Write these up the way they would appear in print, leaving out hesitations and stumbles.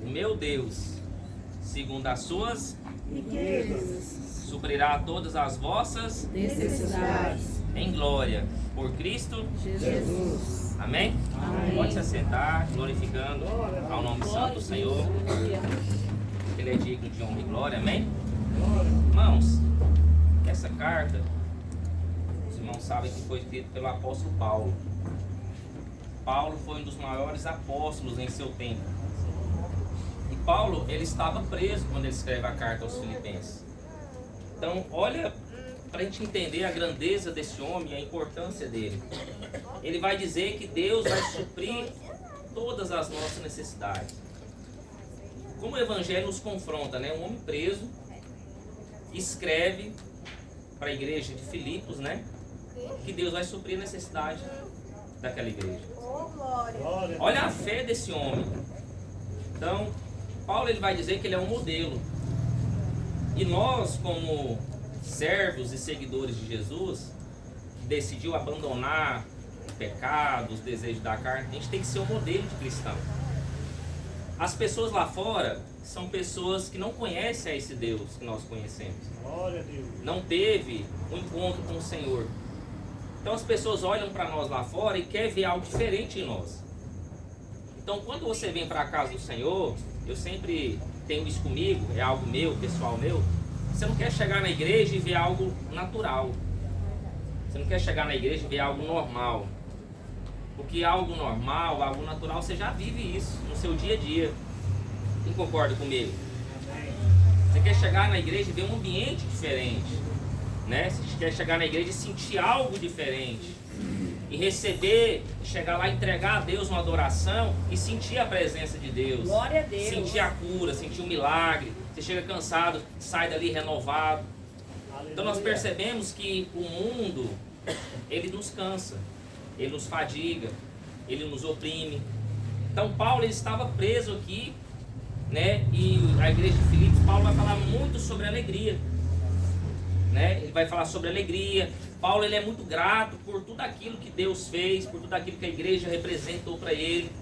o meu Deus, segundo as suas riquezas, suprirá todas as vossas necessidades, em glória, por Cristo Jesus. Amém? Amém. Pode se assentar, glorificando ao nome santo do Senhor. Ele é digno de honra e glória, amém? Irmãos, essa carta, os irmãos sabem que foi escrita pelo apóstolo Paulo. Paulo foi um dos maiores apóstolos em seu tempo. E Paulo, ele estava preso quando ele escreve a carta aos Filipenses. Então, olha, para a gente entender a grandeza desse homem e a importância dele. Ele vai dizer que Deus vai suprir todas as nossas necessidades. Como o Evangelho nos confronta, né? Um homem preso escreve para a igreja de Filipos, né? Que Deus vai suprir a necessidade daquela igreja. Olha a fé desse homem. Então, Paulo ele vai dizer que ele é um modelo. E nós, como servos e seguidores de Jesus, que decidiu abandonar o pecado, os desejos da carne, a gente tem que ser um modelo de cristão. As pessoas lá fora são pessoas que não conhecem a esse Deus que nós conhecemos. Glória a Deus. Não teve um encontro com o Senhor. Então as pessoas olham para nós lá fora e querem ver algo diferente em nós. Então quando você vem para a casa do Senhor, eu sempre tenho isso comigo, é algo meu, pessoal meu. Você não quer chegar na igreja e ver algo natural. Você não quer chegar na igreja e ver algo normal. Porque algo normal, algo natural, você já vive isso no seu dia a dia. Quem concorda comigo? Você quer chegar na igreja e ver um ambiente diferente, né? Você quer chegar na igreja e sentir algo diferente. E receber, chegar lá e entregar a Deus uma adoração e sentir a presença de Deus. Glória a Deus. Sentir a cura, sentir o milagre. Você chega cansado, sai dali renovado. Então nós percebemos que o mundo, ele nos cansa. Ele nos fadiga, ele nos oprime. Então Paulo ele estava preso aqui, né? E a igreja de Filipos, Paulo vai falar muito sobre alegria, né? Ele vai falar sobre alegria. Paulo ele é muito grato por tudo aquilo que Deus fez, por tudo aquilo que a igreja representou para ele.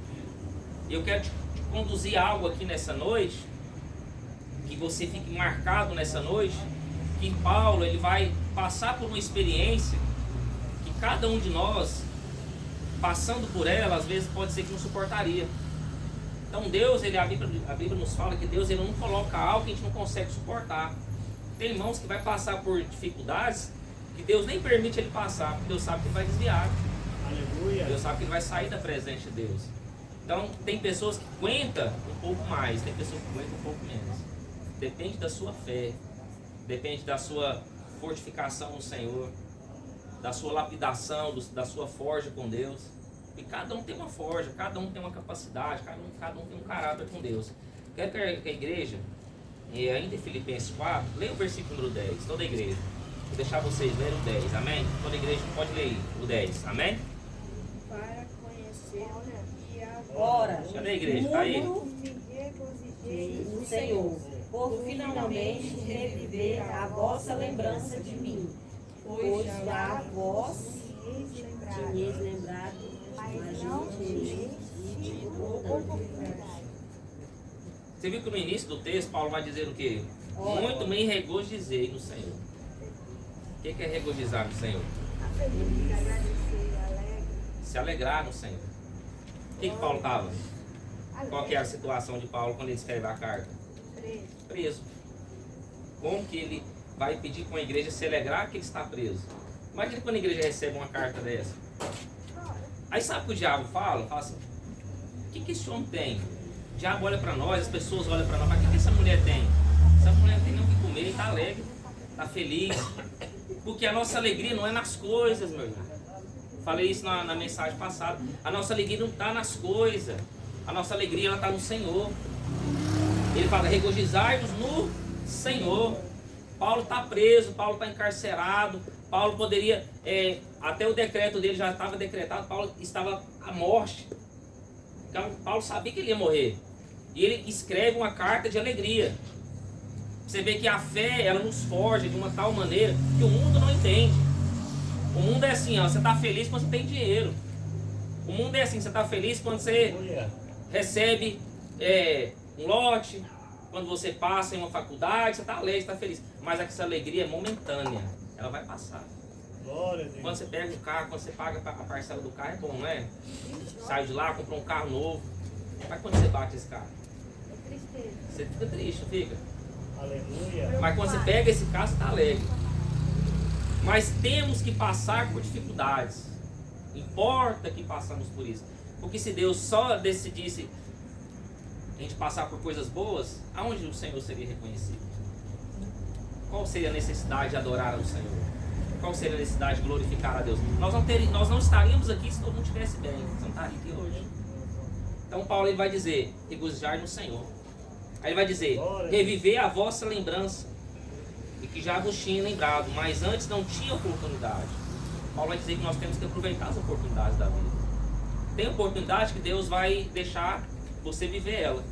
E eu quero te conduzir algo aqui nessa noite, que você fique marcado nessa noite, que Paulo ele vai passar por uma experiência que cada um de nós, passando por ela, às vezes pode ser que não suportaria. Então Deus, a Bíblia nos fala que Deus ele não coloca algo que a gente não consegue suportar. Tem irmãos que vai passar por dificuldades que Deus nem permite ele passar, porque Deus sabe que ele vai desviar. Aleluia. Deus sabe que ele vai sair da presença de Deus. Então tem pessoas que aguentam um pouco mais, tem pessoas que aguentam um pouco menos. Depende da sua fé, depende da sua fortificação no Senhor, da sua lapidação, da sua forja com Deus. E cada um tem uma forja, cada um tem uma capacidade, cada um tem um caráter com Deus. Quero que a igreja, ainda em Filipenses 4, leia o versículo número 10, toda a igreja. Vou deixar vocês lerem o 10, amém? Toda a igreja pode ler o 10, amém? Para conhecer e Ora, Cadê a igreja? Está aí? me regozijei no Senhor, por finalmente reviver a vossa lembrança de mim, pois já vós tinhas lembrado, mas não tinha Você viu que no início do texto Paulo vai dizer o quê? Muito me regozijei no Senhor. O que é regozijar no Senhor? Se alegrar no Senhor. O que Paulo estava? Qual que é a situação de Paulo quando ele escreve a carta? Preso. Como que ele vai pedir para a igreja se alegrar que ele está preso? Imagina quando a igreja recebe uma carta dessa. Aí sabe o que o diabo fala? Fala assim, o que esse homem tem? O diabo olha para nós, as pessoas olham para nós, mas o que essa mulher tem? Essa mulher não tem nem o que comer, está alegre, está feliz. Porque a nossa alegria não é nas coisas, meu irmão. Falei isso na mensagem passada. A nossa alegria não está nas coisas. A nossa alegria ela está no Senhor. Ele fala, regozijai-vos no Senhor. Paulo está preso, Paulo está encarcerado. Paulo poderia, até o decreto dele já estava decretado, Paulo estava à morte. Então Paulo sabia que ele ia morrer. E ele escreve uma carta de alegria. Você vê que a fé, ela nos forja de uma tal maneira que o mundo não entende. O mundo é assim, ó, você está feliz quando você tem dinheiro. O mundo é assim, você está feliz quando você recebe um lote, quando você passa em uma faculdade, você está alegre, está feliz. Mas essa alegria é momentânea, ela vai passar. Glória a Deus. Quando você pega um carro, quando você paga a parcela do carro, é bom, não é? Sai de lá, compra um carro novo. Mas quando você bate esse carro? Você fica triste, não fica? Aleluia. Mas quando você pega esse carro, você está alegre. Mas temos que passar por dificuldades. Importa que passamos por isso. Porque se Deus só decidisse a gente passar por coisas boas, aonde o Senhor seria reconhecido? Qual seria a necessidade de adorar ao Senhor? Qual seria a necessidade de glorificar a Deus? Nós não estaríamos aqui se todo mundo estivesse bem. Você não estaria aqui hoje. Então Paulo ele vai dizer, regozijar no Senhor. Aí ele vai dizer, reviver a vossa lembrança, e que já vos tinha lembrado, mas antes não tinha oportunidade. Paulo vai dizer que nós temos que aproveitar as oportunidades da vida. Tem oportunidade que Deus vai deixar você viver ela.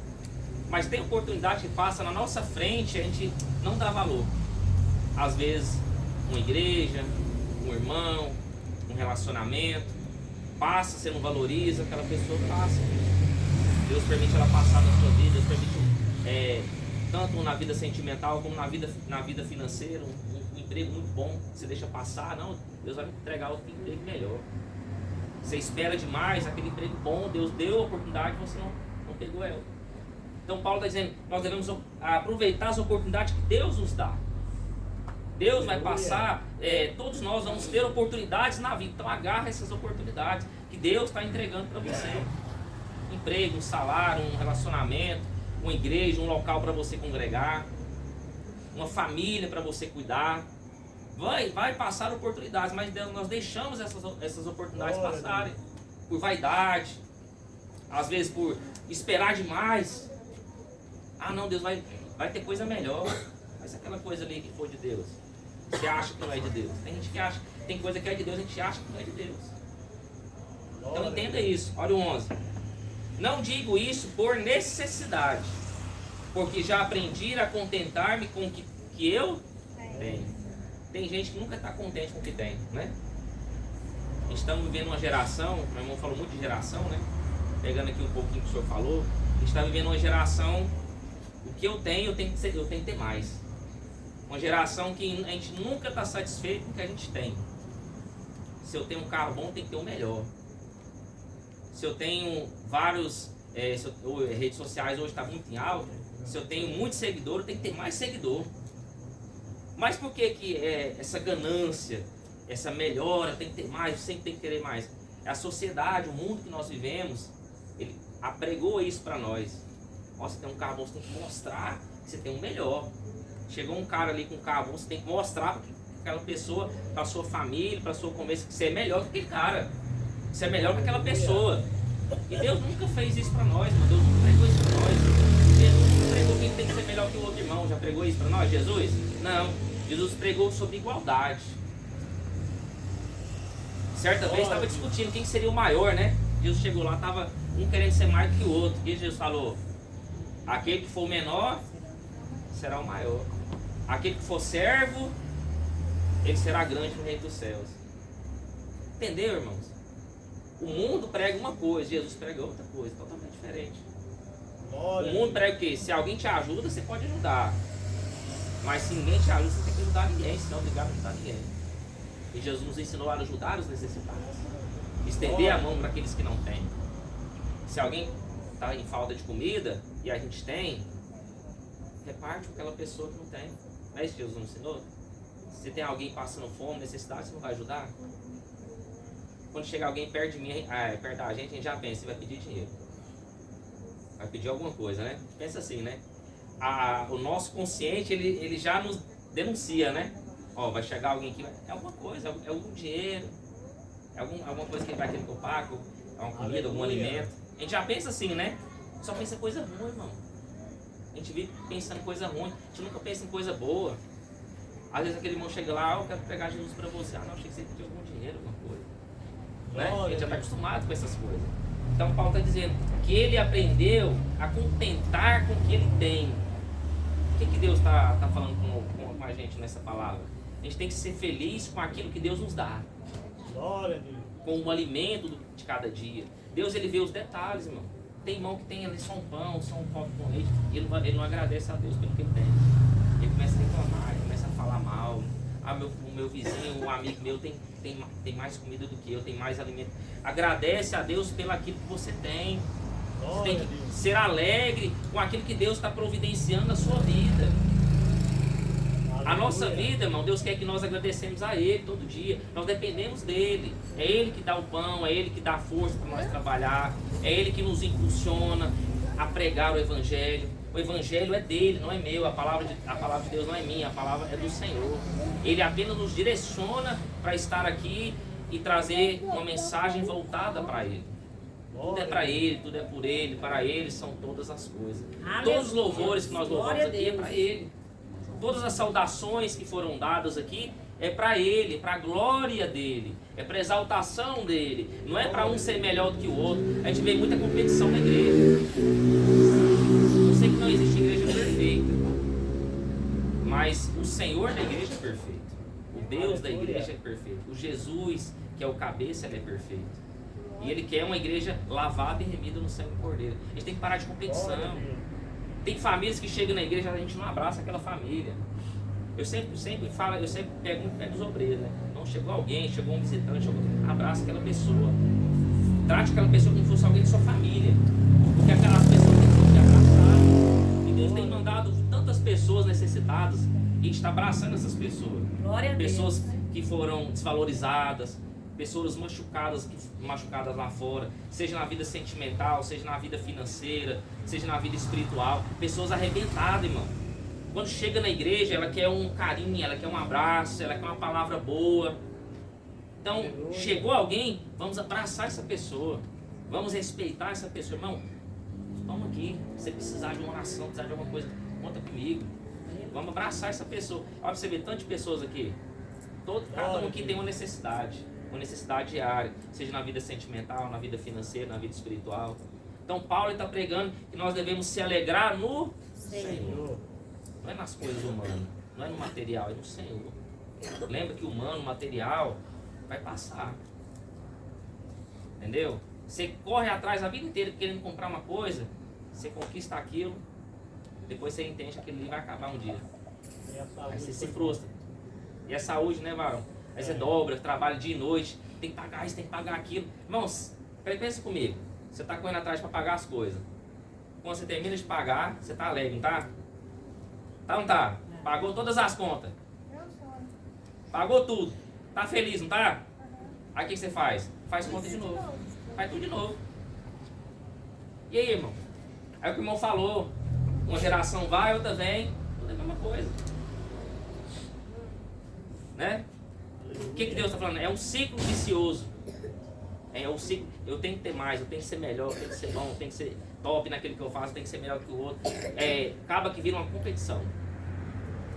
Mas tem oportunidade que passa na nossa frente e a gente não dá valor. Às vezes, uma igreja, um irmão, um relacionamento, passa, você não valoriza, aquela pessoa passa. Deus permite ela passar na sua vida, Deus permite tanto na vida sentimental como na vida financeira, um emprego muito bom, você deixa passar, não, Deus vai me entregar outro emprego melhor. Você espera demais, aquele emprego bom, Deus deu a oportunidade e você não pegou ela. Então Paulo está dizendo, nós devemos aproveitar as oportunidades que Deus nos dá. Deus vai passar, todos nós vamos ter oportunidades na vida, então agarra essas oportunidades que Deus está entregando para você. Um emprego, um salário, um relacionamento, uma igreja, um local para você congregar, uma família para você cuidar. Vai passar oportunidades, mas nós deixamos essas oportunidades passarem por vaidade, às vezes por esperar demais. Ah não, Deus vai ter coisa melhor. Mas aquela coisa ali que for de Deus, você acha que não é de Deus. Tem gente que acha, tem coisa que é de Deus, a gente acha que não é de Deus. Então entenda isso, olha o 11. Não digo isso por necessidade, porque já aprendi a contentar-me com o que eu tenho. Tem gente que nunca está contente com o que tem, né? Estamos vivendo uma geração, meu irmão falou muito de geração, né? Pegando aqui um pouquinho que o senhor falou, a gente está vivendo uma geração, o que eu tenho que ter mais. Uma geração que a gente nunca está satisfeito com o que a gente tem. Se eu tenho um carro bom, tem que ter o melhor. Se eu tenho vários, redes sociais hoje está muito em alta, se eu tenho muitos seguidores, eu tenho que ter mais seguidor. Mas por que essa ganância, essa melhora, tem que ter mais, sempre tem que querer mais? É a sociedade, o mundo que nós vivemos, ele apregou isso para nós. Ó, você tem um carro bom, você tem que mostrar que você tem um melhor. Chegou um cara ali com um carro bom, você tem que mostrar para aquela pessoa, para a sua família, para a sua conversa, que você é melhor que aquele cara. Você é melhor que aquela pessoa. E Deus nunca fez isso para nós, mano. Deus nunca pregou isso para nós. Jesus nunca pregou que tem que ser melhor que o outro irmão. Já pregou isso para nós, Jesus? Não. Jesus pregou sobre igualdade. Certa vez estava discutindo quem seria o maior, né? Jesus chegou lá, estava um querendo ser mais do que o outro. E Jesus falou, aquele que for o menor será o maior. Aquele que for servo, ele será grande no reino dos céus. Entendeu, irmãos? O mundo prega uma coisa, Jesus prega outra coisa, totalmente diferente. O mundo prega o quê? Se alguém te ajuda, você pode ajudar. Mas se ninguém te ajuda, você tem que ajudar ninguém, senão é obrigado a ajudar ninguém. E Jesus nos ensinou a ajudar os necessitados. Estender a mão para aqueles que não têm. Se alguém está em falta de comida e a gente tem, reparte com aquela pessoa que não tem. Não é isso que Jesus nos ensinou? Se tem alguém passando fome, necessidade, você não vai ajudar? Quando chegar alguém perto de mim, perto da gente, a gente já pensa, vai pedir dinheiro. Vai pedir alguma coisa, né? Pensa assim, né? O nosso consciente, ele já nos denuncia, né? Ó, vai chegar alguém aqui, é alguma coisa, é algum dinheiro, é alguma coisa que ele vai querer que eu pague, é uma comida, algum alimento. A gente já pensa assim, né? Só pensa em coisa ruim, irmão. A gente vive pensando em coisa ruim, a gente nunca pensa em coisa boa. Às vezes aquele irmão chega lá, eu quero pegar Jesus pra você. Ah, não, achei que você pediu algum dinheiro, alguma coisa. Né? A gente já está acostumado com essas coisas. Então Paulo está dizendo que ele aprendeu a contentar com o que ele tem. O que Deus está falando com a gente nessa palavra? A gente tem que ser feliz com aquilo que Deus nos dá. Glória a Deus. Com o alimento de cada dia. Deus, ele vê os detalhes, irmão. Tem irmão que tem ali só um pão, só um copo com leite, e ele não agradece a Deus pelo que ele tem. Ele começa a reclamar, ele começa a falar mal. Ah, o meu vizinho, um amigo meu tem mais comida do que eu, tem mais alimento. Agradece a Deus pelo aquilo que você tem. Você tem que ser alegre com aquilo que Deus está providenciando na sua vida. A nossa vida, irmão, Deus quer que nós agradecemos a Ele todo dia. Nós dependemos dEle. É Ele que dá o pão, é Ele que dá a força para nós trabalhar. É Ele que nos impulsiona a pregar o Evangelho. O Evangelho é dele, não é meu. A palavra de Deus não é minha, a palavra é do Senhor. Ele apenas nos direciona para estar aqui e trazer uma mensagem voltada para Ele. Tudo é para Ele, tudo é por Ele, para Ele são todas as coisas. Todos os louvores que nós louvamos aqui é para Ele. Todas as saudações que foram dadas aqui é para Ele, para a glória dEle, é para a exaltação dEle. Não é para um ser melhor do que o outro. A gente vê muita competição na igreja. Eu sei que não existe igreja perfeita, mas o Senhor da igreja é perfeito. O Deus da igreja é perfeito. O Jesus, que é o cabeça, ele é perfeito. E Ele quer uma igreja lavada e remida no sangue do Cordeiro. A gente tem que parar de competição. Tem famílias que chegam na igreja e a gente não abraça aquela família. Eu sempre falo, eu sempre pego muito pé dos obreiros, né? Então chegou alguém, chegou um visitante, abraça aquela pessoa. Trate aquela pessoa como se fosse alguém de sua família. Porque aquelas pessoas têm que ser abraçadas. E Deus tem mandado tantas pessoas necessitadas e a gente está abraçando essas pessoas. Glória a Deus. Pessoas que foram desvalorizadas, pessoas machucadas lá fora, seja na vida sentimental, seja na vida financeira, seja na vida espiritual, pessoas arrebentadas, irmão. Quando chega na igreja, ela quer um carinho, ela quer um abraço, ela quer uma palavra boa. Então, chegou alguém, vamos abraçar essa pessoa, vamos respeitar essa pessoa. Irmão, vamos aqui, se você precisar de uma oração, precisar de alguma coisa, conta comigo. Vamos abraçar essa pessoa. Olha, você vê tantas pessoas aqui, cada um aqui tem uma necessidade diária, seja na vida sentimental, na vida financeira, na vida espiritual. Então Paulo está pregando que nós devemos se alegrar no Senhor. Não é nas coisas humanas, não é no material, é no Senhor. Lembra que o humano, o material, vai passar. Entendeu? Você corre atrás a vida inteira querendo comprar uma coisa, você conquista aquilo, depois você entende que aquilo ali vai acabar um dia. Aí você se frustra. E a saúde, né, varão? Aí você dobra, trabalha dia e noite, tem que pagar isso, tem que pagar aquilo. Irmãos, pensa comigo. Você está correndo atrás para pagar as coisas. Quando você termina de pagar, você está alegre, não está? Tá ou não tá? Pagou todas as contas. Pagou tudo. Tá feliz, não tá? Aí o que você faz? Faz conta de novo. Faz tudo de novo. E aí, irmão? Aí o que o irmão falou, uma geração vai, outra vem, tudo é a mesma coisa. Né? O que Deus está falando? É um ciclo vicioso. É um ciclo. Eu tenho que ter mais, eu tenho que ser melhor, eu tenho que ser bom, eu tenho que ser top naquilo que eu faço, eu tenho que ser melhor que o outro. Acaba que vira uma competição.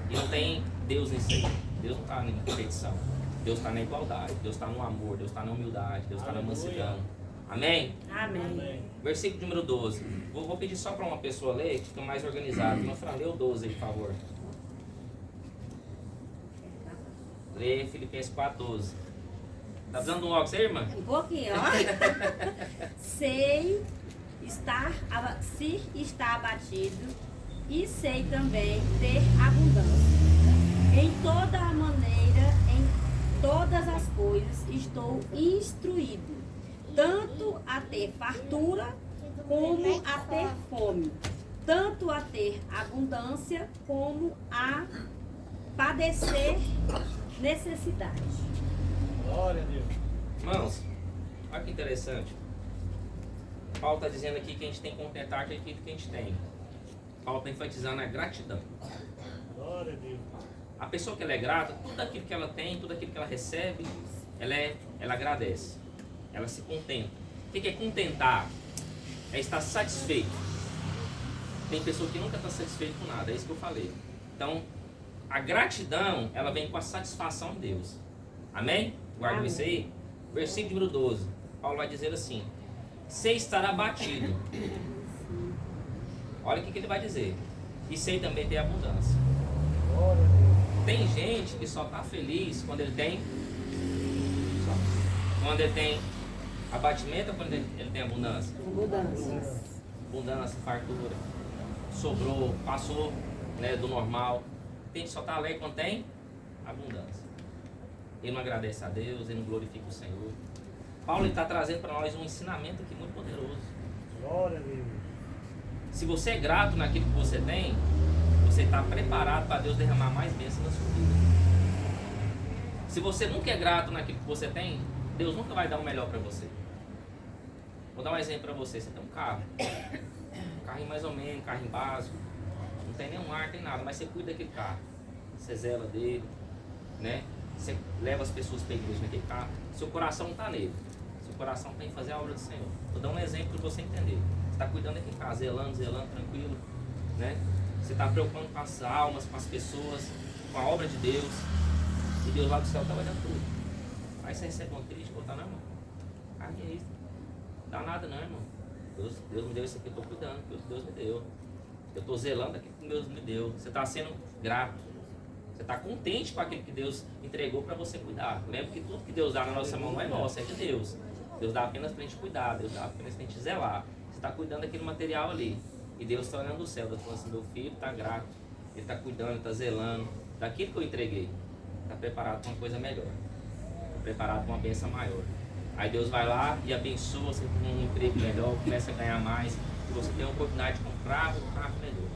E não tem Deus nisso aí. Deus não está em competição. Deus está na igualdade, Deus está no amor, Deus está na humildade, Deus está na mansidão. Amém? Amém. Versículo número 12. Vou pedir só para uma pessoa ler, que fica mais organizado. Uma Fran, lê o 12 aí, por favor. Lê Filipenses 4:12. Tá precisando de um óculos aí, irmã? Um pouquinho, ó. Se está abatido e sei também ter abundância. Em toda a maneira, em todas as coisas, estou instruído, tanto a ter fartura como a ter fome, tanto a ter abundância como a padecer necessidade. Glória a Deus. Irmãos, olha que interessante. Paulo está dizendo aqui que a gente tem que contentar com aquilo que a gente tem. Paulo está enfatizando a gratidão. Glória a Deus. A pessoa que ela é grata, tudo aquilo que ela tem, tudo aquilo que ela recebe, ela agradece. Ela se contenta. O que é contentar? É estar satisfeito. Tem pessoa que nunca está satisfeita com nada, é isso que eu falei. Então, a gratidão, ela vem com a satisfação em Deus. Amém? Guarda isso aí. Versículo número 12. Paulo vai dizer assim: sei estar abatido. Olha o que ele vai dizer. E sei também ter abundância. Glória a Deus. Tem gente que só está feliz quando ele tem abatimento ou quando ele tem abundância? Abundância. abundância, fartura, sobrou, passou, né, do normal. Tem que só estar alegre quando tem abundância. Ele não agradece a Deus, ele não glorifica o Senhor. Paulo está trazendo para nós um ensinamento aqui muito poderoso. Glória a Deus. Se você é grato naquilo que você tem, você está preparado para Deus derramar mais bênçãos na sua vida. Se você nunca é grato naquilo que você tem, Deus nunca vai dar o melhor para você. Vou dar um exemplo para você. Você tem um carro. Um carrinho mais ou menos, um carrinho básico. Não tem nenhum ar, tem nada, mas você cuida daquele carro. Você zela dele, né? Você leva as pessoas para a igreja naquele carro. Seu coração não está nele. Seu coração tem que fazer a obra do Senhor. Vou dar um exemplo para você entender. Você está cuidando daquele carro, zelando, tranquilo, né? Você está preocupando com as almas, com as pessoas, com a obra de Deus. E Deus lá do céu está olhando tudo. Aí você recebe uma crítica, botar não, irmão. Ah, que é isso? Não dá nada não, irmão. Deus me deu isso aqui, eu estou cuidando, Deus me deu. Eu estou zelando aquilo que Deus me deu. Você está sendo grato. Você está contente com aquilo que Deus entregou para você cuidar. Lembra que tudo que Deus dá na nossa mão não é nosso, é de Deus. Deus dá apenas para a gente cuidar, Deus dá apenas para a gente zelar. Você está cuidando daquele material ali. E Deus está olhando do céu, está falando assim, meu filho está grato, ele está cuidando, ele está zelando daquilo que eu entreguei. Está preparado para uma coisa melhor. Está preparado para uma bênção maior. Aí Deus vai lá e abençoa você com um emprego melhor, começa a ganhar mais, e você tem a oportunidade de comprar um carro melhor.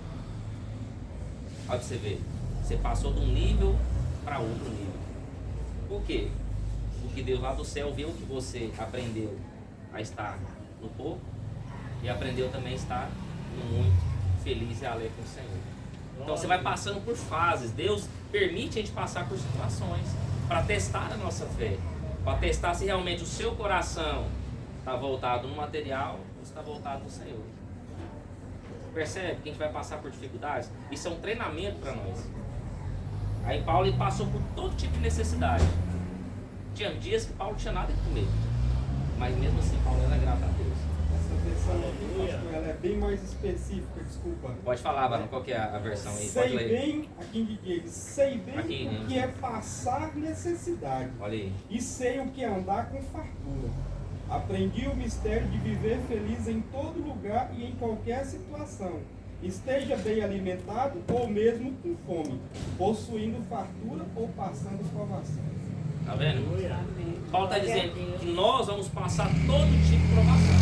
Olha pra você ver. Você passou de um nível para outro nível. Por quê? Porque Deus lá do céu viu que você aprendeu a estar no pouco e aprendeu também a estar no muito, feliz e alegre com o Senhor. Então você vai passando por fases. Deus permite a gente passar por situações para testar a nossa fé, para testar se realmente o seu coração está voltado no material ou está voltado no Senhor. Percebe que a gente vai passar por dificuldades? Isso é um treinamento para nós. Aí Paulo ele passou por todo tipo de necessidade. Tinha dias que Paulo não tinha nada que comer, mas mesmo assim Paulo era grato a Deus. Essa versão aqui, pastor, ela é bem mais específica, desculpa. Pode falar, Varão, qual que é a versão aí? Pode Sei ler. bem, aqui em Diego, sei bem Aqui, o que é passar necessidade Olha aí. e sei o que é andar com fartura. Aprendi o mistério de viver feliz em todo lugar e em qualquer situação. Esteja bem alimentado ou mesmo com fome, possuindo fartura ou passando provação. Tá vendo? Aleluia. Paulo está dizendo que nós vamos passar todo tipo de provação.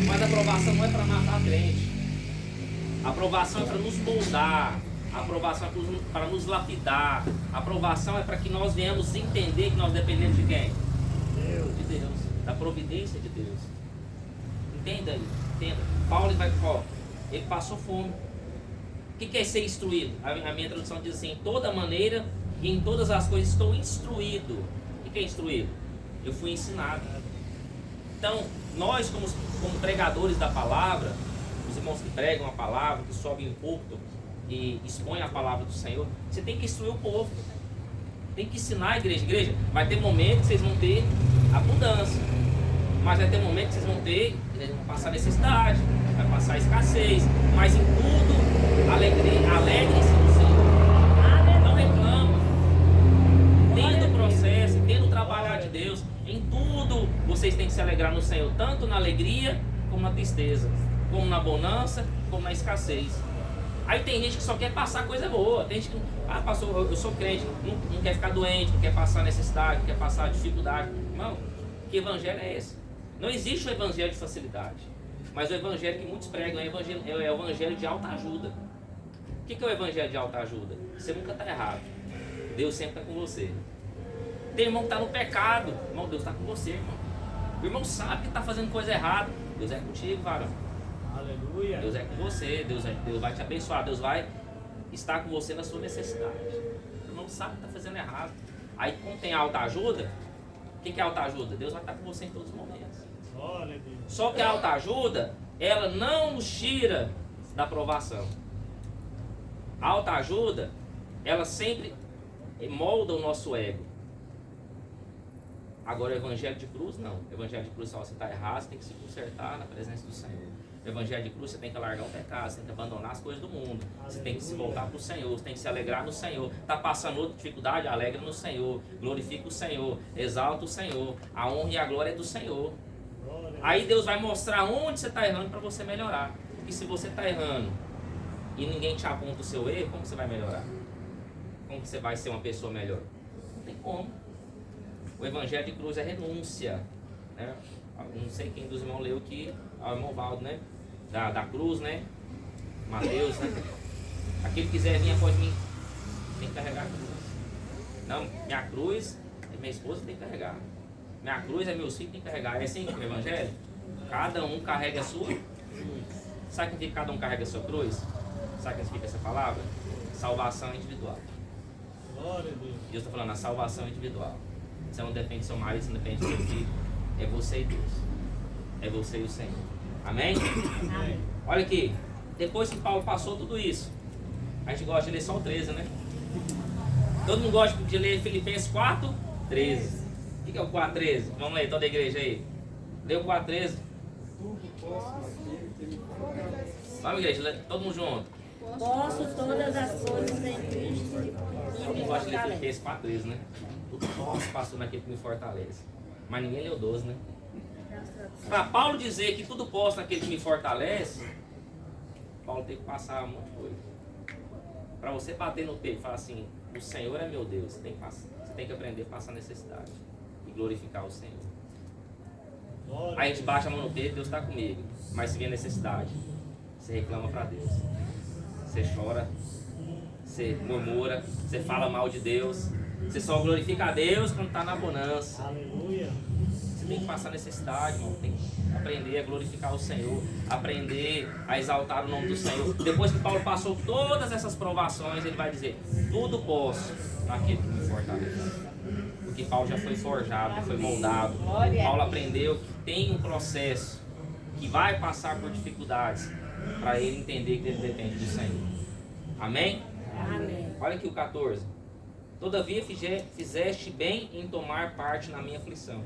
Mas a provação não é para matar a crente. A provação é para nos moldar. A provação é para nos lapidar. A provação é para que nós venhamos entender que nós dependemos de quem? Deus. De Deus. Da providência de Deus. Entenda aí. Entenda. Paulo ele passou fome. O que é ser instruído? A minha tradução diz assim: em toda maneira e em todas as coisas estou instruído. O que é instruído? Eu fui ensinado. Então, nós como pregadores da palavra, os irmãos que pregam a palavra, que sobem em púlpito e expõem a palavra do Senhor, você tem que instruir o povo. Tem que ensinar a igreja. Igreja, vai ter momentos que vocês vão ter abundância. Mas vai ter momentos que vocês vão passar necessidade, vai passar escassez. Mas em tudo, alegrem-se no Senhor. Não reclamem. Entenda o processo, entenda o trabalhar de Deus. Em tudo, vocês têm que se alegrar no Senhor. Tanto na alegria, como na tristeza. Como na bonança, como na escassez. Aí tem gente que só quer passar coisa boa. Tem gente que, pastor, eu sou crente, não quer ficar doente, não quer passar necessidade, não quer passar dificuldade. Irmão, que evangelho é esse? Não existe o evangelho de facilidade. Mas o evangelho que muitos pregam é o evangelho de alta ajuda. O que é o evangelho de alta ajuda? Você nunca está errado. Deus sempre está com você. Tem irmão que está no pecado. Irmão, Deus está com você, irmão. O irmão sabe que está fazendo coisa errada. Deus é contigo, varão. Aleluia. Deus é com você, Deus vai te abençoar, Deus vai estar com você na sua necessidade. O irmão sabe que está fazendo errado. Aí, como tem alta ajuda, o que é alta ajuda? Deus vai estar com você em todos os momentos. Glória a Deus. Só que a alta ajuda, ela não nos tira da provação. A alta ajuda, ela sempre molda o nosso ego. Agora o evangelho de cruz, não. O evangelho de cruz, se você está errado, você tem que se consertar na presença do Senhor. O evangelho de cruz, você tem que largar o pecado, você tem que abandonar as coisas do mundo. Você tem que se voltar para o Senhor, você tem que se alegrar no Senhor. Está passando outra dificuldade, alegra no Senhor. Glorifica o Senhor, exalta o Senhor. A honra e a glória é do Senhor. Aí Deus vai mostrar onde você está errando para você melhorar. E se você está errando e ninguém te aponta o seu erro, como você vai melhorar? Como você vai ser uma pessoa melhor? Não tem como. O evangelho de cruz é renúncia, né? Não sei quem dos irmãos leu que o irmão Valdo, né? Da cruz, né? Mateus, né? Aquele que quiser vir após mim tem que carregar a cruz. Não, minha cruz é minha esposa, tem que carregar. Minha cruz é meus filhos, tem que carregar. É assim o evangelho? Cada um carrega a sua. Sabe o que significa cada um carrega a sua cruz? Sabe o que significa essa palavra? Salvação individual. Glória a Deus. Deus está falando a salvação individual. Você não depende do seu marido, você não depende do seu filho. É você e Deus. É você e o Senhor. Amém? Amém. Olha aqui. Depois que Paulo passou tudo isso, a gente gosta de ler só o 13, né? Todo mundo gosta de ler Filipenses 4, 13. O que é o 4, 13? Vamos ler, toda a igreja aí. Lê o 4, 13. Tudo posso naquele que me fortalece. Vamos, igreja, todo mundo junto. Posso todas as coisas em Cristo que Todo me mundo gosta de ler fortalece. Filipenses 4, 13, né? Tudo posso, pastor, naquele que me fortalece. Mas ninguém leu 12, né? Para Paulo dizer que tudo posso naquele que me fortalece, Paulo tem que passar um monte de coisa. Para você bater no peito e falar assim, o Senhor é meu Deus, você tem que aprender a passar necessidade e glorificar o Senhor. Glória Aí a gente baixa a mão no peito, Deus está comigo. Mas se vê necessidade, você reclama para Deus. Você chora, você murmura, você fala mal de Deus. Você só glorifica a Deus quando está na bonança. Aleluia. Você tem que passar necessidade, irmão. Tem que aprender a glorificar o Senhor, aprender a exaltar o nome do Senhor. Depois que Paulo passou todas essas provações, ele vai dizer: tudo posso naquele que me fortalece. Porque Paulo já foi forjado, já foi moldado. Paulo aprendeu que tem um processo que vai passar por dificuldades para ele entender que ele depende do Senhor. Amém? Amém. Olha aqui o 14. Todavia fizeste bem em tomar parte na minha aflição.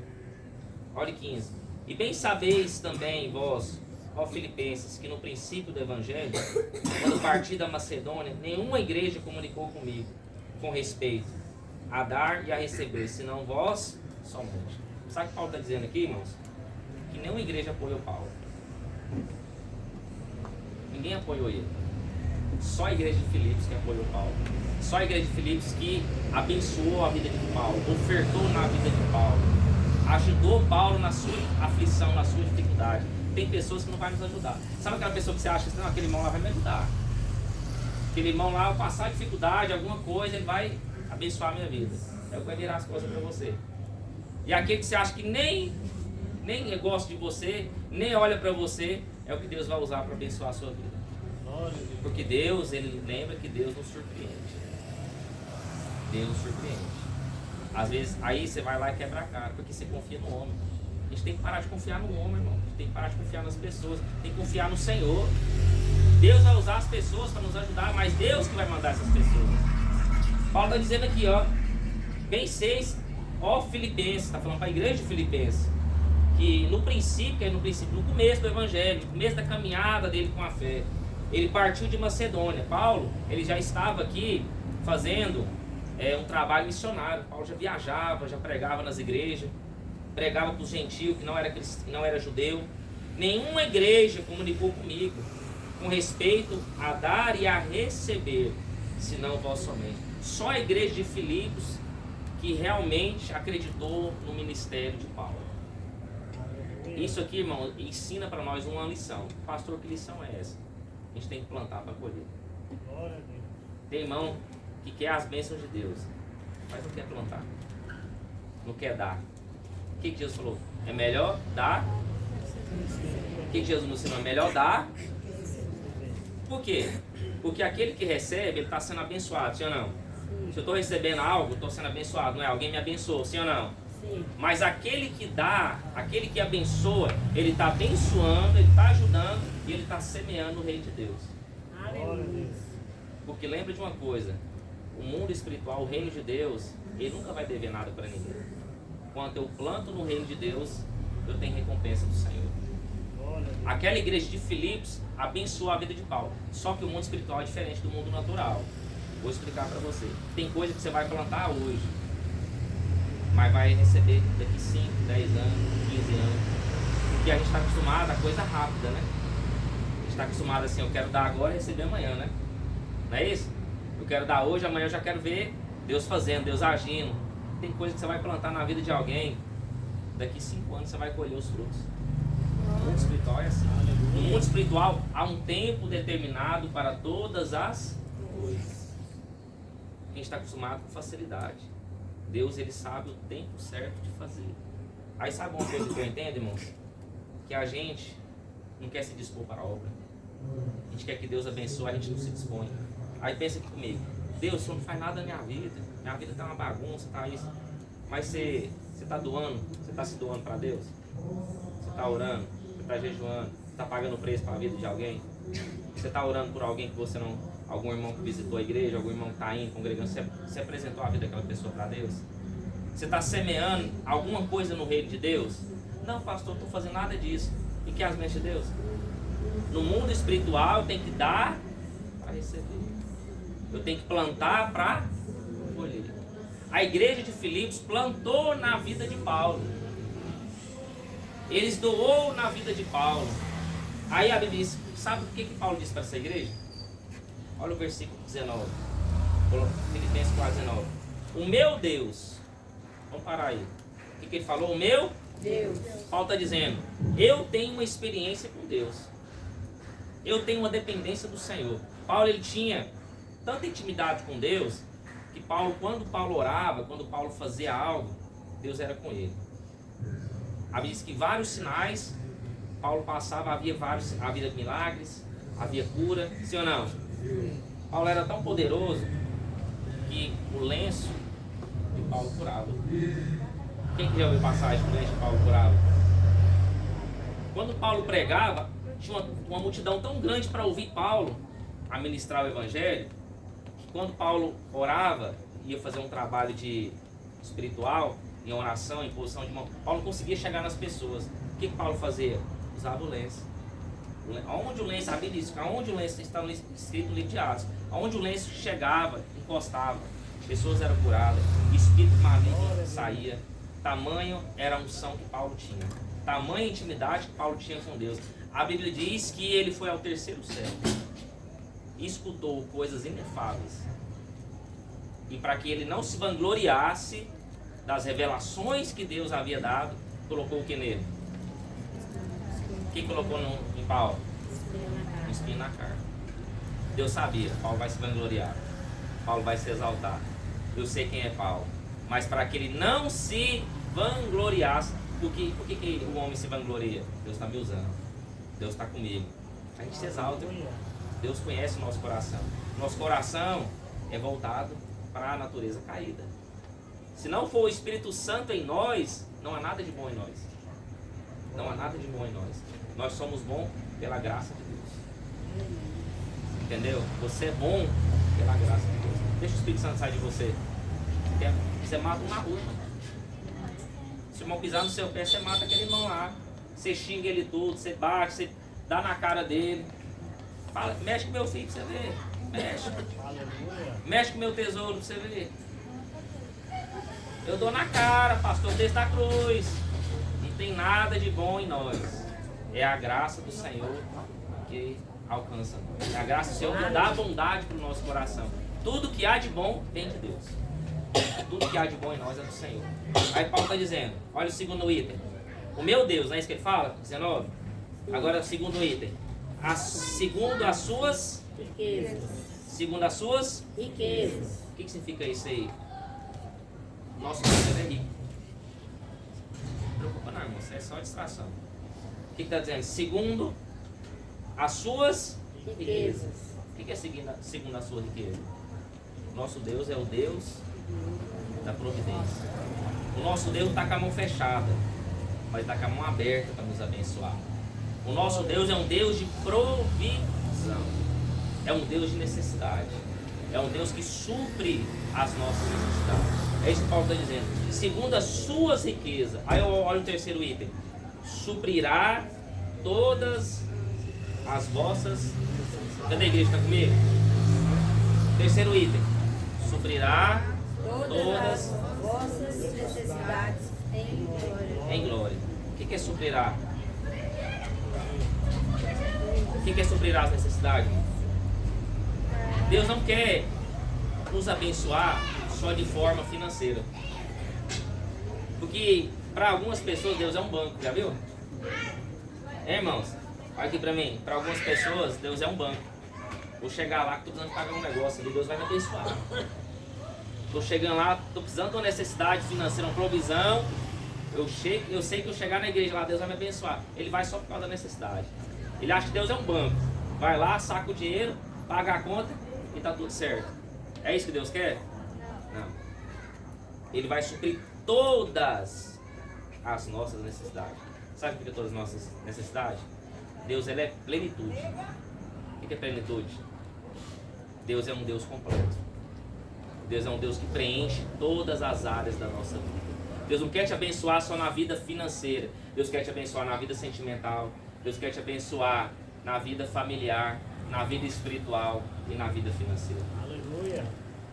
Olha 15. E bem sabeis também vós, ó Filipenses, que no princípio do Evangelho, quando parti da Macedônia, nenhuma igreja comunicou comigo com respeito a dar e a receber, senão vós somente. Sabe o que Paulo está dizendo aqui, irmãos? Que nenhuma igreja apoiou Paulo. Ninguém apoiou ele. Só a igreja de Filipos que apoiou Paulo. Só a igreja de Filipos que abençoou a vida de Paulo, ofertou na vida de Paulo, ajudou Paulo na sua aflição, na sua dificuldade. Tem pessoas que não vão nos ajudar. Sabe aquela pessoa que você acha que não, aquele irmão lá vai me ajudar? Aquele irmão lá, eu passar dificuldade, alguma coisa, ele vai abençoar a minha vida. É o que vai virar as coisas para você. E aquele que você acha que nem gosta de você, nem olha para você, é o que Deus vai usar para abençoar a sua vida. Glória a Deus. Porque Deus, ele lembra que Deus nos surpreende. Deus nos surpreende. Às vezes, aí você vai lá e quebra a cara, porque você confia no homem. A gente tem que parar de confiar no homem, irmão. A gente tem que parar de confiar nas pessoas. Tem que confiar no Senhor. Deus vai usar as pessoas para nos ajudar, mas Deus que vai mandar essas pessoas. Paulo está dizendo aqui, ó. Bem seis, ó Filipenses, está falando para a igreja de Filipenses, que no princípio, no começo do Evangelho, no começo da caminhada dele com a fé, ele partiu de Macedônia. Paulo, ele já estava aqui fazendo um trabalho missionário. Paulo já viajava, já pregava nas igrejas, pregava para os gentios que não era judeu. Nenhuma igreja comunicou comigo com respeito a dar e a receber, senão vós somente. Só a igreja de Filipos que realmente acreditou no ministério de Paulo. Isso aqui, irmão, ensina para nós uma lição. Pastor, que lição é essa? A gente tem que plantar para colher. Glória a Deus. Tem irmão que quer as bênçãos de Deus, mas não quer plantar, não quer dar. O que Jesus falou? É melhor dar. O que Jesus nos ensinou? É melhor dar. Por quê? Porque aquele que recebe, ele está sendo abençoado, sim ou não? Se eu estou recebendo algo, estou sendo abençoado, não é? Alguém me abençoou, sim ou não? Sim. Mas aquele que dá, aquele que abençoa, ele está abençoando, ele está ajudando e ele está semeando o reino de Deus. Aleluia. Porque lembra de uma coisa, o mundo espiritual, o reino de Deus, ele nunca vai dever nada para ninguém. Quando eu planto no reino de Deus, eu tenho recompensa do Senhor. Glória a Deus. Aquela igreja de Filipos abençoou a vida de Paulo. Só que o mundo espiritual é diferente do mundo natural. Vou explicar para você. Tem coisa que você vai plantar hoje, mas vai receber daqui 5, 10 anos, 15 anos. Porque a gente está acostumado a coisa rápida, né? A gente está acostumado assim, eu quero dar agora e receber amanhã, né? Não é isso? Eu quero dar hoje, amanhã eu já quero ver Deus fazendo, Deus agindo. Tem coisa que você vai plantar na vida de alguém, daqui 5 anos você vai colher os frutos. O mundo espiritual é assim. No mundo espiritual há um tempo determinado para todas as coisas. A gente está acostumado com facilidade. Deus, ele sabe o tempo certo de fazer. Aí sabe uma coisa que eu entendo, irmãos? Que a gente não quer se dispor para a obra. A gente quer que Deus abençoe, a gente não se dispõe. Aí pensa aqui comigo: Deus, o Senhor não faz nada na minha vida. Minha vida está uma bagunça, está isso. Mas você está doando, você está se doando para Deus? Você está orando, você está jejuando, você está pagando preço para a vida de alguém? Você está orando por alguém que você não... Algum irmão que visitou a igreja, algum irmão que está indo, congregando, você apresentou a vida daquela pessoa para Deus? Você está semeando alguma coisa no reino de Deus? Não, pastor, não estou fazendo nada disso. E que é as mãos de Deus? No mundo espiritual eu tenho que dar para receber. Eu tenho que plantar para colher. A igreja de Filipos plantou na vida de Paulo. Eles doou na vida de Paulo. Aí a Bíblia diz, sabe o que Paulo disse para essa igreja? Olha o versículo 19. Filipenses 4:19. O meu Deus. Vamos parar aí. O que ele falou? O meu Deus. Paulo está dizendo, eu tenho uma experiência com Deus. Eu tenho uma dependência do Senhor. Paulo, ele tinha tanta intimidade com Deus, que Paulo, quando Paulo orava, quando Paulo fazia algo, Deus era com ele. A Bíblia diz que vários sinais Paulo passava, havia milagres, havia cura, sim ou não? Paulo era tão poderoso que o lenço de Paulo curava. Quem que já ouviu passagem do lenço de Paulo curava? Quando Paulo pregava, tinha uma multidão tão grande para ouvir Paulo a ministrar o evangelho, que quando Paulo orava, ia fazer um trabalho espiritual, em oração, em posição de mão, Paulo não conseguia chegar nas pessoas. O que Paulo fazia? Usava o lenço. Aonde o lenço, a Bíblia diz, aonde o lenço está escrito no livro de Atos, aonde o lenço chegava, encostava, pessoas eram curadas, espírito maligno saía. Tamanho era a unção que Paulo tinha, tamanha intimidade que Paulo tinha com Deus. A Bíblia diz que ele foi ao terceiro céu e escutou coisas inefáveis, e para que ele não se vangloriasse das revelações que Deus havia dado, colocou o que nele? O que colocou em Paulo? Um espinho na carne. Deus sabia, Paulo vai se vangloriar, Paulo vai se exaltar. Eu sei quem é Paulo, mas para que ele não se vangloriasse. Por que o homem se vangloria? Deus está me usando, Deus está comigo. A gente se exalta. Deus conhece o nosso coração. Nosso coração é voltado para a natureza caída. Se não for o Espírito Santo em nós, não há nada de bom em nós. Não há nada de bom em nós. Nós somos bons pela graça de Deus. Entendeu? Você é bom pela graça de Deus. Deixa o Espírito Santo sair de você. Você mata um na rua. Se o irmão pisar no seu pé, você mata aquele irmão lá. Você xinga ele tudo, você bate, você dá na cara dele. Fala, mexe com meu filho pra você ver. Mexe. Mexe com meu tesouro pra você ver. Eu dou na cara, pastor, desde a cruz. Não tem nada de bom em nós. É a graça do Senhor que alcança nós. É a graça do Senhor que dá bondade para o nosso coração. Tudo que há de bom vem de Deus. Tudo que há de bom em nós é do Senhor. Aí Paulo está dizendo, olha o segundo item. O meu Deus, não é isso que ele fala? 19. Agora o segundo item. Segundo as suas Riquezas. Segundo as suas Riquezas. O que significa isso aí? Nosso Deus é rico. Não se preocupa não, irmão, isso é só distração. O que está dizendo? Segundo as suas riquezas. O que é segundo a sua riqueza? Nosso Deus é o Deus da providência. O nosso Deus está com a mão fechada, mas está com a mão aberta para nos abençoar. O nosso Deus é um Deus de provisão. É um Deus de necessidade. É um Deus que supre as nossas necessidades. É isso que Paulo está dizendo. Segundo as suas riquezas. Aí olha o terceiro item. Suprirá todas as vossas... Cadê a igreja? Está comigo? Terceiro item. Suprirá todas as vossas necessidades em glória. Em glória. O que é suprirá? Quem quer suprir as necessidades, irmão? Deus não quer nos abençoar só de forma financeira. Porque para algumas pessoas Deus é um banco, já viu? Irmãos, olha aqui para mim. Para algumas pessoas Deus é um banco. Vou chegar lá que estou precisando pagar um negócio ali, Deus vai me abençoar. Estou chegando lá, estou precisando de uma necessidade financeira, uma provisão. Eu sei que eu chegar na igreja lá, Deus vai me abençoar. Ele vai só por causa da necessidade. Ele acha que Deus é um banco. Vai lá, saca o dinheiro, paga a conta e está tudo certo. É isso que Deus quer? Não. Ele vai suprir todas as nossas necessidades. Sabe o que é todas as nossas necessidades? Deus, ele é plenitude. O que é plenitude? Deus é um Deus completo. Deus é um Deus que preenche todas as áreas da nossa vida. Deus não quer te abençoar só na vida financeira. Deus quer te abençoar na vida sentimental. Deus quer te abençoar na vida familiar, na vida espiritual e na vida financeira. Aleluia.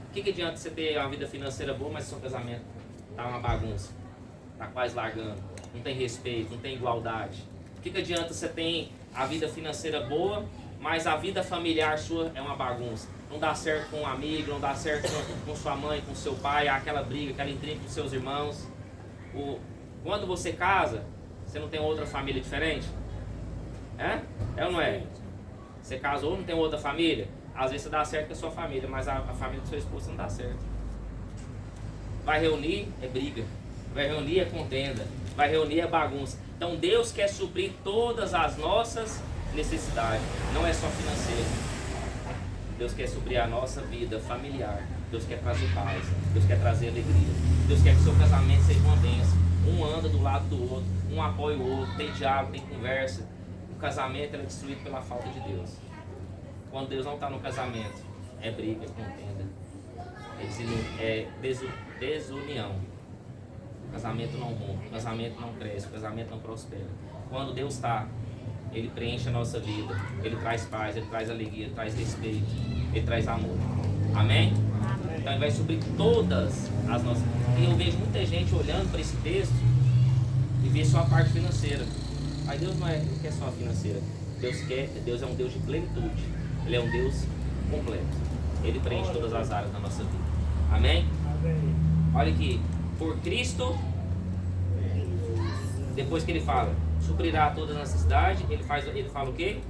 O que adianta você ter uma vida financeira boa, mas seu casamento tá uma bagunça? Tá quase largando. Não tem respeito, não tem igualdade. O que adianta você ter a vida financeira boa, mas a vida familiar sua é uma bagunça? Não dá certo com um amigo, não dá certo com sua mãe, com seu pai, aquela briga, aquela intriga com seus irmãos. Quando você casa, você não tem outra família diferente? É ou não é? Você casou, não tem outra família? Às vezes você dá certo com a sua família, mas a família do seu esposo não dá certo. Vai reunir, é briga. Vai reunir, é contenda. Vai reunir, é bagunça. Então Deus quer suprir todas as nossas necessidades. Não é só financeiro. Deus quer suprir a nossa vida familiar. Deus quer trazer paz. Deus quer trazer alegria. Deus quer que o seu casamento seja uma bênção. Um anda do lado do outro. Um apoia o outro. Tem diálogo, tem conversa. O casamento é destruído pela falta de Deus. Quando Deus não está no casamento, é briga, é contenda. É desunião. O casamento não rompe. O casamento não cresce. O casamento não prospera. Quando Deus está, Ele preenche a nossa vida. Ele traz paz, Ele traz alegria, Ele traz respeito, Ele traz amor. Amém? Então Ele vai suprir todas as nossas... E eu vejo muita gente olhando para esse texto e vê só a parte financeira. Mas Deus não quer só a financeira. Deus é um Deus de plenitude. Ele é um Deus completo. Ele preenche todas as áreas da nossa vida. Amém? Amém. Olha aqui. Por Cristo, depois que ele fala, suprirá todas as necessidades, ele fala o quê?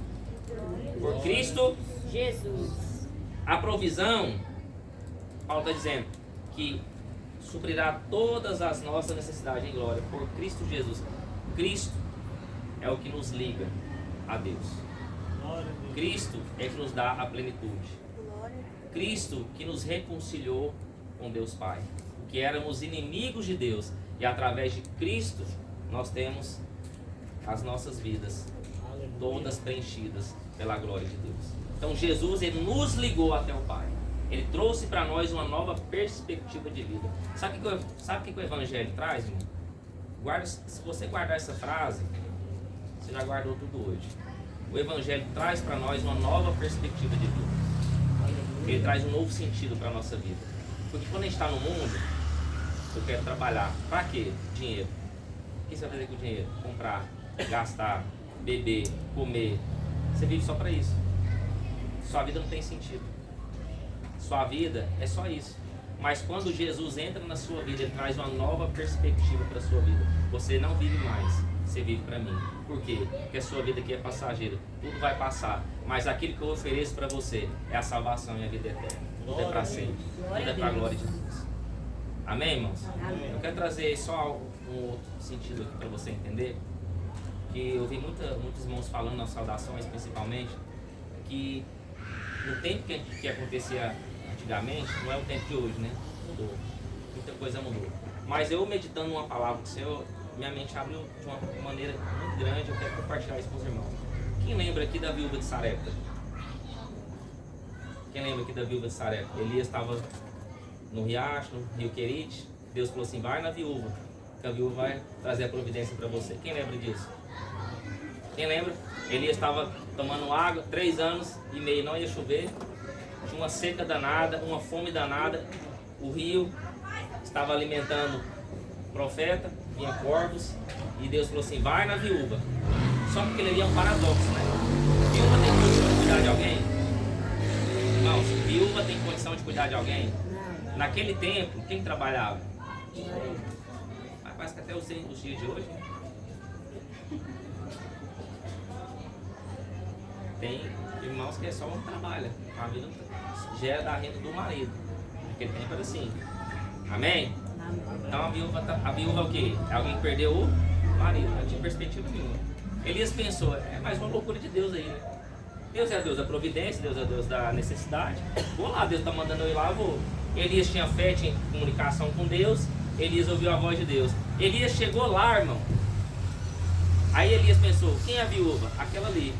Por Cristo Jesus. A provisão, Paulo está dizendo que suprirá todas as nossas necessidades em glória por Cristo Jesus. Cristo é o que nos liga a Deus. Cristo é que nos dá a plenitude. Cristo que nos reconciliou com Deus Pai. Que éramos inimigos de Deus e através de Cristo nós temos as nossas vidas todas preenchidas pela glória de Deus. Então Jesus, ele nos ligou até o Pai. Ele trouxe para nós uma nova perspectiva de vida. Sabe o que o Evangelho traz, irmão? Se você guardar essa frase, você já guardou tudo hoje. O Evangelho traz para nós uma nova perspectiva de vida. Ele traz um novo sentido para a nossa vida. Porque quando a gente está no mundo, eu quero trabalhar. Para quê? Dinheiro. O que você vai fazer com o dinheiro? Comprar, gastar, beber, comer. Você vive só para isso. Sua vida não tem sentido. Sua vida é só isso. Mas quando Jesus entra na sua vida, ele traz uma nova perspectiva para a sua vida. Você não vive mais, você vive para mim. Por quê? Porque a sua vida aqui é passageira. Tudo vai passar. Mas aquilo que eu ofereço para você é a salvação e a vida eterna. Tudo é para sempre. Tudo é para a glória de Deus. Amém, irmãos? Amém. Eu quero trazer só um outro sentido aqui para você entender. Que eu vi muitos irmãos falando nas saudações, principalmente, que no tempo que acontecia antigamente, não é o tempo de hoje, né? Mudou. Muita coisa mudou. Mas eu meditando numa palavra do Senhor, minha mente abriu de uma maneira muito grande. Eu quero compartilhar isso com os irmãos. Quem lembra aqui da viúva de Sarepta? Quem lembra aqui da viúva de Sarepta? Elias estava no riacho, no rio Querite. Deus falou assim, vai na viúva, que a viúva vai trazer a providência para você. Quem lembra disso? Quem lembra? Elias estava tomando água, 3 anos e meio, não ia chover. Tinha uma seca danada, uma fome danada. O rio estava alimentando o profeta, vinha corvos. E Deus falou assim, vai na viúva. Só que ele ali é um paradoxo, né? Viúva tem condição de cuidar de alguém? Irmãos, viúva tem condição de cuidar de alguém? Naquele tempo, quem trabalhava? Mas parece que até os dias de hoje, né? Tem irmãos que é só um trabalho. A vida gera da renda do marido. Naquele tempo era assim. Amém? Então a viúva é o quê? É alguém que perdeu o marido. Não tinha perspectiva nenhuma. Elias pensou, é mais uma loucura de Deus aí, né? Deus é Deus da providência, Deus é Deus da necessidade. Vou lá, Deus está mandando eu ir lá, eu vou. Elias tinha fé, tinha comunicação com Deus. Elias ouviu a voz de Deus. Elias chegou lá, irmão. Aí Elias pensou, quem é a viúva? Aquela ali.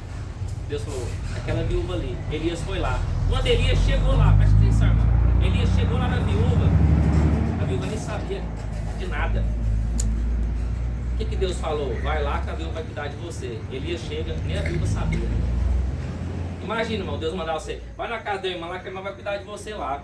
Deus falou, aquela viúva ali. Elias foi lá. Quando Elias chegou lá, presta atenção, irmão. Elias chegou lá na viúva. A viúva nem sabia de nada. O que Deus falou? Vai lá que a viúva vai cuidar de você. Elias chega, nem a viúva sabia. Imagina, irmão, Deus mandar você, vai na casa da irmã lá que a irmã vai cuidar de você lá.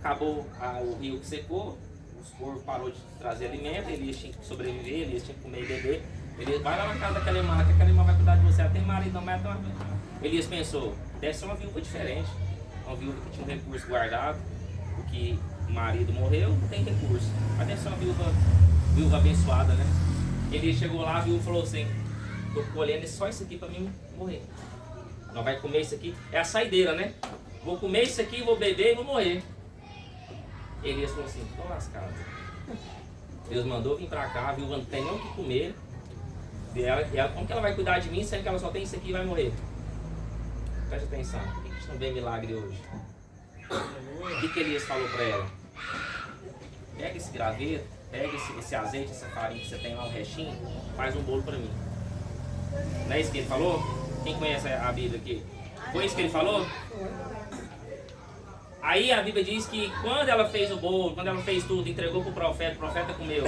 Acabou o rio que secou, os porcos parou de trazer alimento, Elias tinha que sobreviver, Elias tinha que comer e beber. Elias, vai lá na casa daquela irmã, que aquela irmã vai cuidar de você. Ela tem marido, não, mas ela tem uma... Elias pensou, deve ser uma viúva diferente. Uma viúva que tinha um recurso guardado, porque o marido morreu, não tem recurso. Mas deve ser uma viúva abençoada, né? Elias chegou lá, a viúva falou assim, tô colhendo só isso aqui para mim morrer. Nós vai comer isso aqui, é a saideira, né? Vou comer isso aqui, vou beber e vou morrer. Elias falou assim, tô lascado. Deus mandou vir para cá, a viúva não tem nem o que comer. E ela, como que ela vai cuidar de mim, sendo que ela só tem isso aqui e vai morrer? Preste atenção, por que a gente não vê milagre hoje? O que Elias falou para ela? Pega esse graveto, pega esse azeite, essa farinha que você tem lá, um restinho, faz um bolo para mim. Não é isso que ele falou? Quem conhece a Bíblia aqui? Foi isso que ele falou? Aí a Bíblia diz que quando ela fez o bolo, quando ela fez tudo, entregou para o profeta comeu.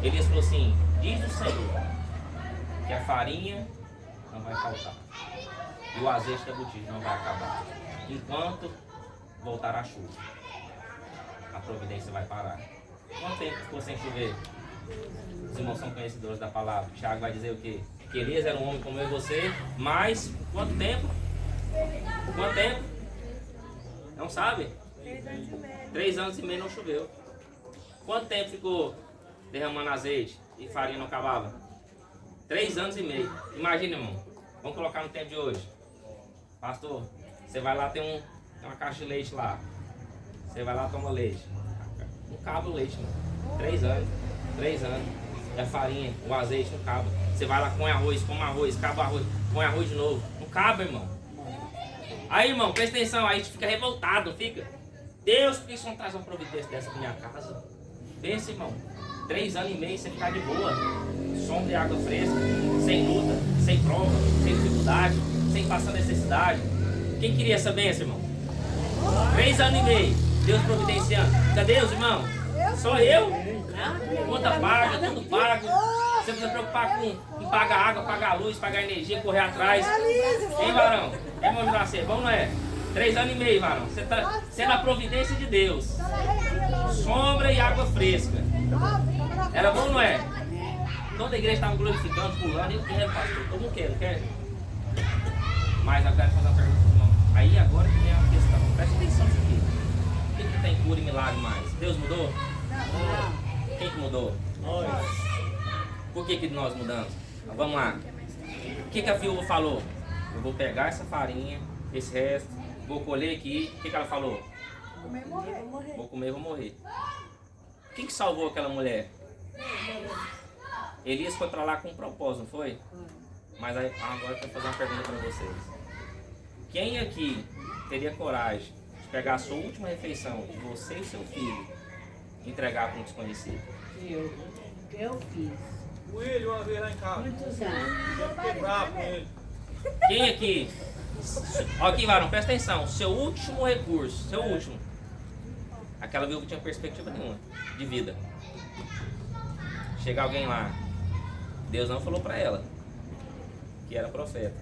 Elias falou assim, diz o Senhor que a farinha não vai faltar e o azeite da botija não vai acabar enquanto voltar a chuva. A providência vai parar. Quanto tempo ficou sem chover? Os irmãos são conhecedores da palavra. Tiago vai dizer o quê? Que Elias era um homem como eu e você, mas quanto tempo? Quanto tempo? Não sabe? 3 anos e meio não choveu. Quanto tempo ficou derramando azeite e farinha não acabava? 3 anos e meio. Imagina, irmão. Vamos colocar no tempo de hoje. Pastor, você vai lá, tem uma caixa de leite lá. Você vai lá, toma leite. Não cabe o leite, irmão. 3 anos. 3 anos. E a farinha, o azeite não cabe. Você vai lá, põe arroz, come arroz, acaba arroz, põe arroz de novo. Não cabe, irmão. Aí, irmão, presta atenção. Aí a gente fica revoltado, não fica? Deus, por que você não traz uma providência dessa pra minha casa? Pensa, irmão. 3 anos e meio você ficar de boa. Sombra e água fresca, sem luta, sem prova, sem dificuldade, sem passar necessidade. Quem queria essa bênção, irmão? 3 anos e meio, Deus providenciando. Cadê os irmãos? Só eu? Conta paga, tudo pago. Você precisa preocupar com pagar água, pagar luz, pagar energia, correr atrás. Hein, varão? É bom ajudar você, bom não é? 3 anos e meio, varão. Você está sendo a providência de Deus. Sombra e água fresca. Era bom, não é? Toda a igreja estava glorificando, pulando. Eu quero, pastor. Todo mundo quer. Mas eu quero fazer uma pergunta, irmão. Aí agora que vem a questão. Presta atenção nisso aqui. O que tem cura e milagre mais? Deus mudou? Não. Quem que mudou? Nós. Por que nós mudamos? Então, vamos lá. O que a viúva falou? Eu vou pegar essa farinha, esse resto, vou colher aqui. O que ela falou? Vou comer e vou morrer. Quem que salvou aquela mulher? Elias foi para lá com um propósito, não foi? Mas aí, agora eu quero fazer uma pergunta para vocês. Quem aqui teria coragem de pegar a sua última refeição de você e seu filho e entregar para um desconhecido? Eu fiz. O William uma vez lá em casa. Muitos anos. Eu fiquei bravo com ele. Quem aqui? Ó, aqui, varão, presta atenção. Seu último recurso, seu último. Aquela viúva que tinha perspectiva nenhuma de vida. Chega alguém lá. Deus não falou para ela que era profeta.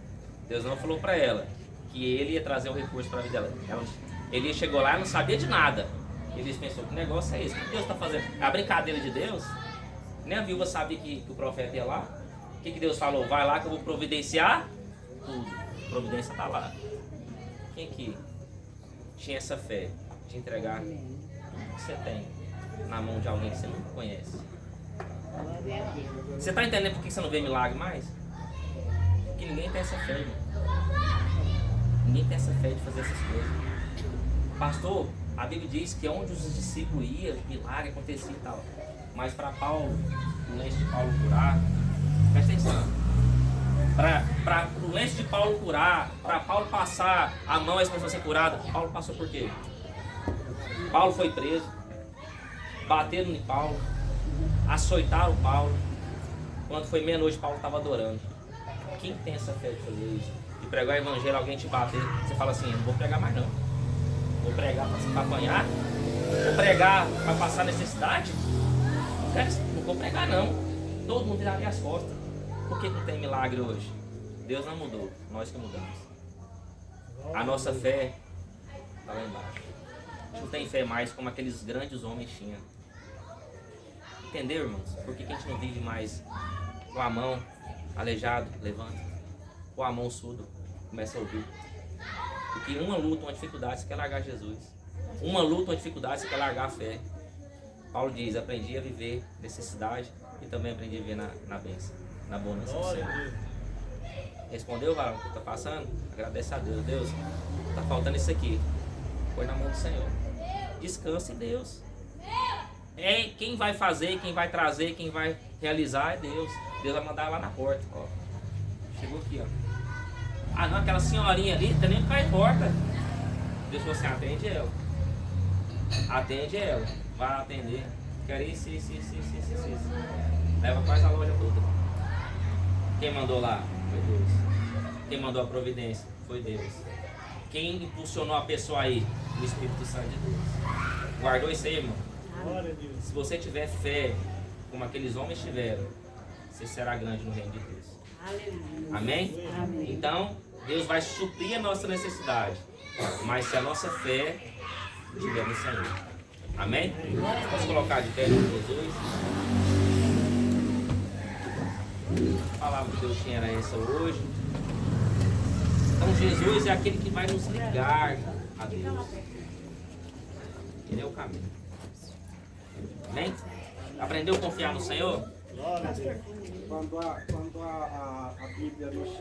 Deus não falou para ela que ele ia trazer um recurso para a vida dela. Ele chegou lá e não sabia de nada. Ele pensou, que negócio é esse? O que Deus está fazendo? É a brincadeira de Deus? Nem a viúva sabia que o profeta ia lá. O que Deus falou? Vai lá que eu vou providenciar tudo. A providência está lá. Quem que tinha essa fé de entregar tudo que você tem na mão de alguém que você nunca conhece? Você está entendendo por que você não vê milagre mais? Porque ninguém tem essa fé, irmão. Ninguém tem essa fé de fazer essas coisas. Pastor, a Bíblia diz que onde os discípulos iam, milagre acontecia e tal. Mas para Paulo, o lenço de Paulo curar, presta atenção. Para o lenço de Paulo curar, para Paulo passar a mão e essa pessoa ser curada, Paulo passou por quê? Paulo foi preso, bateram em Paulo, açoitaram Paulo. Quando foi meia-noite, Paulo estava adorando. Quem tem essa fé de fazer isso? De pregar o evangelho, alguém te bater, você fala assim, eu não vou pregar mais não. Vou pregar para apanhar? Vou pregar para passar necessidade? Não vou pregar não. Todo mundo viraria as costas. Por que não tem milagre hoje? Deus não mudou, nós que mudamos. A nossa fé está lá embaixo. A gente não tem fé mais como aqueles grandes homens tinham. Entendeu, irmãos? Por que a gente não vive mais com a mão aleijado, levanta, com a mão surdo, começa a ouvir? Porque uma luta, uma dificuldade, você quer largar Jesus. Uma luta, uma dificuldade, você quer largar a fé. Paulo diz, aprendi a viver necessidade e também aprendi a viver na bênção, na bonança do Senhor. Respondeu, varão, o que está passando? Agradece a Deus. Deus, está faltando isso aqui. Põe na mão do Senhor. Descansa em Deus. É quem vai fazer, quem vai trazer, quem vai realizar é Deus. Deus vai mandar lá na porta. Ó. Chegou aqui, ó. Ah não, aquela senhorinha ali, tá nem pra porta. Deus falou assim, atende ela. Atende ela. Vai atender. Quero isso. Leva quase a loja toda. Quem mandou lá? Foi Deus. Quem mandou a providência? Foi Deus. Quem impulsionou a pessoa aí? O Espírito Santo de Deus. Guardou isso aí, irmão? Se você tiver fé, como aqueles homens tiveram, você será grande no reino de Deus. Aleluia. Amém? Amém. Então, Deus vai suprir a nossa necessidade. Mas se a nossa fé estiver no Senhor. Amém? Vamos colocar de pé em nome de Jesus. A palavra que Deus tinha era essa hoje. Então Jesus é aquele que vai nos ligar a Deus. Ele é o caminho. Amém? Aprendeu a confiar no Senhor? Quando a Bíblia nos